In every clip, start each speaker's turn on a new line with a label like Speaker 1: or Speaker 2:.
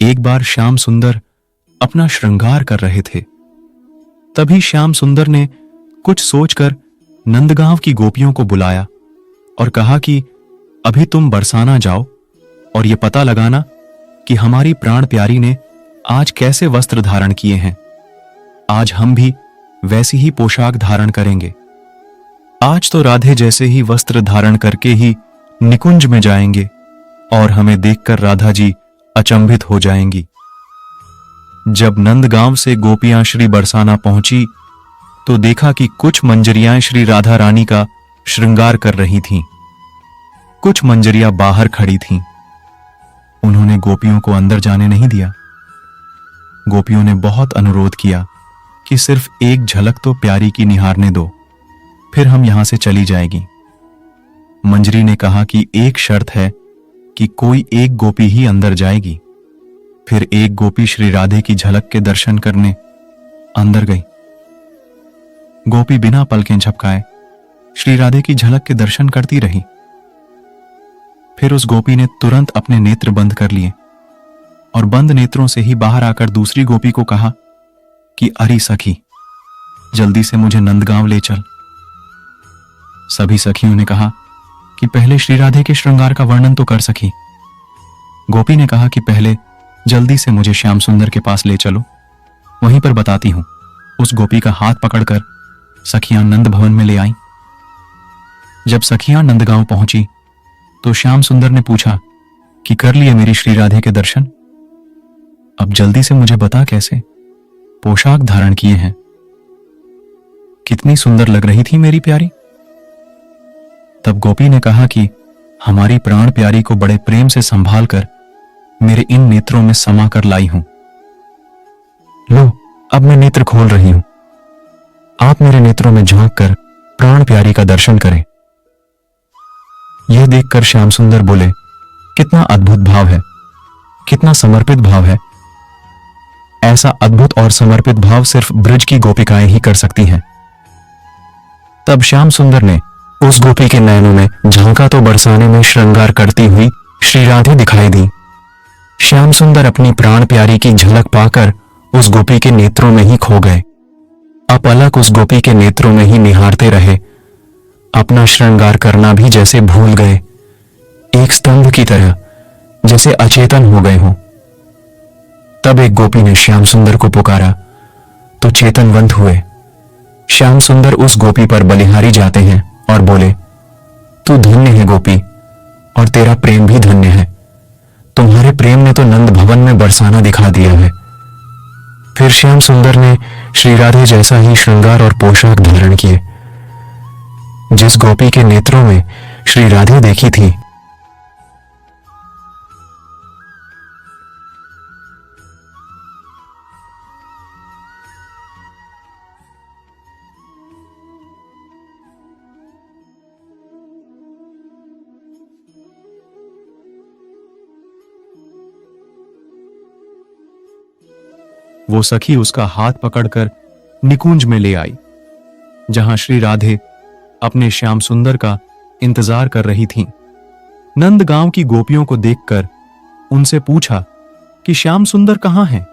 Speaker 1: एक बार श्याम सुंदर अपना श्रृंगार कर रहे थे। तभी श्याम सुंदर ने कुछ सोचकर नंदगांव की गोपियों को बुलाया और कहा कि अभी तुम बरसाना जाओ और ये पता लगाना कि हमारी प्राण प्यारी ने आज कैसे वस्त्र धारण किए हैं। आज हम भी वैसी ही पोशाक धारण करेंगे। आज तो राधे जैसे ही वस्त्र धारण करके ही निकुंज में जाएंगे और हमें देखकर राधा जी अचंभित हो जाएंगी। जब नंदगांव से गोपियां श्री बरसाना पहुंची तो देखा कि कुछ मंजरियां श्री राधा रानी का श्रृंगार कर रही थीं। कुछ मंजरियां बाहर खड़ी थीं। उन्होंने गोपियों को अंदर जाने नहीं दिया। गोपियों ने बहुत अनुरोध किया कि सिर्फ एक झलक तो प्यारी की निहारने दो, फिर हम यहां से चली जाएगी। मंजरी ने कहा कि एक शर्त है कि कोई एक गोपी ही अंदर जाएगी। फिर एक गोपी श्री राधे की झलक के दर्शन करने अंदर गई। गोपी बिना पलकें झपकाए श्री राधे की झलक के दर्शन करती रही। फिर उस गोपी ने तुरंत अपने नेत्र बंद कर लिए और बंद नेत्रों से ही बाहर आकर दूसरी गोपी को कहा कि अरे सखी, जल्दी से मुझे नंदगांव ले चल। सभी सखियों ने कहा कि पहले श्री राधे के श्रृंगार का वर्णन तो कर सकी। गोपी ने कहा कि पहले जल्दी से मुझे श्याम सुंदर के पास ले चलो, वहीं पर बताती हूं। उस गोपी का हाथ पकड़कर सखियां नंद भवन में ले आईं। जब सखियां नंदगांव पहुंची तो श्याम सुंदर ने पूछा कि कर लिए मेरी श्री राधे के दर्शन? अब जल्दी से मुझे बता कैसे पोशाक धारण किए हैं। कितनी सुंदर लग रही थी मेरी प्यारी। तब गोपी ने कहा कि हमारी प्राण प्यारी को बड़े प्रेम से संभाल कर मेरे इन नेत्रों में समा कर लाई हूं। लो, अब मैं नेत्र खोल रही हूं। आप मेरे नेत्रों में झांक कर प्राण प्यारी का दर्शन करें। यह देखकर श्याम सुंदर बोले, कितना अद्भुत भाव है, कितना समर्पित भाव है। ऐसा अद्भुत और समर्पित भाव सिर्फ ब्रज की गोपिकाएं ही कर सकती हैं। तब श्याम सुंदर ने उस गोपी के नयनों में झांका तो बरसाने में श्रृंगार करती हुई श्री राधे दिखाई दी। श्याम सुंदर अपनी प्राण प्यारी की झलक पाकर उस गोपी के नेत्रों में ही खो गए। अपलक उस गोपी के नेत्रों में ही निहारते रहे। अपना श्रृंगार करना भी जैसे भूल गए, एक स्तंभ की तरह, जैसे अचेतन हो गए हों। तब एक गोपी ने श्याम सुंदर को पुकारा तो चेतनवंत हुए। श्याम सुंदर उस गोपी पर बलिहारी जाते हैं और बोले, तू धन्य है गोपी, और तेरा प्रेम भी धन्य है। तुम्हारे प्रेम ने तो नंद भवन में बरसाना दिखा दिया है। फिर श्याम सुंदर ने श्री राधे जैसा ही श्रृंगार और पोशाक धारण किए। जिस गोपी के नेत्रों में श्री राधे देखी थी, वो सखी उसका हाथ पकड़कर निकुंज में ले आई, जहां श्री राधे अपने श्याम सुंदर का इंतजार कर रही थीं। नंदगांव की गोपियों को देखकर उनसे पूछा कि श्याम सुंदर कहां हैं?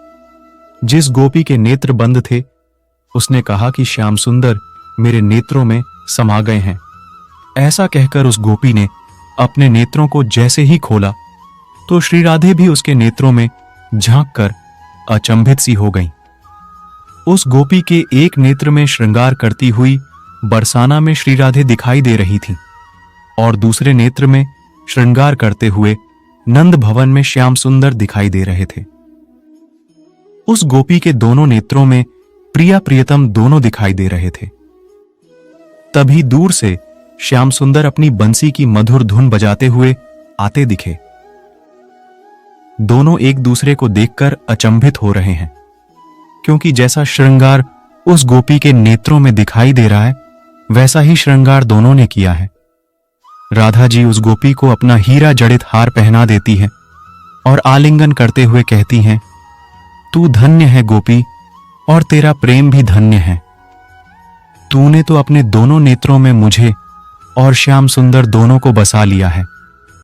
Speaker 1: जिस गोपी के नेत्र बंद थे उसने कहा कि श्याम सुंदर मेरे नेत्रों में समा गए हैं। ऐसा कहकर उस गोपी ने अपने नेत्रों को जैसे ही खोला तो श्री राधे भी उसके नेत्रों में झांक कर अचंभित सी हो गईं। उस गोपी के एक नेत्र में श्रृंगार करती हुई बरसाना में श्री राधे दिखाई दे रही थीं और दूसरे नेत्र में श्रृंगार करते हुए नंद भवन में श्याम सुंदर दिखाई दे रहे थे। उस गोपी के दोनों नेत्रों में प्रिया प्रियतम दोनों दिखाई दे रहे थे। तभी दूर से श्याम सुंदर अपनी बंसी की मधुर धुन बजाते हुए आते दिखे। दोनों एक दूसरे को देखकर अचंभित हो रहे हैं, क्योंकि जैसा श्रृंगार उस गोपी के नेत्रों में दिखाई दे रहा है वैसा ही श्रृंगार दोनों ने किया है। राधा जी उस गोपी को अपना हीरा जड़ित हार पहना देती है और आलिंगन करते हुए कहती हैं, तू धन्य है गोपी, और तेरा प्रेम भी धन्य है। तूने तो अपने दोनों नेत्रों में मुझे और श्याम सुंदर दोनों को बसा लिया है।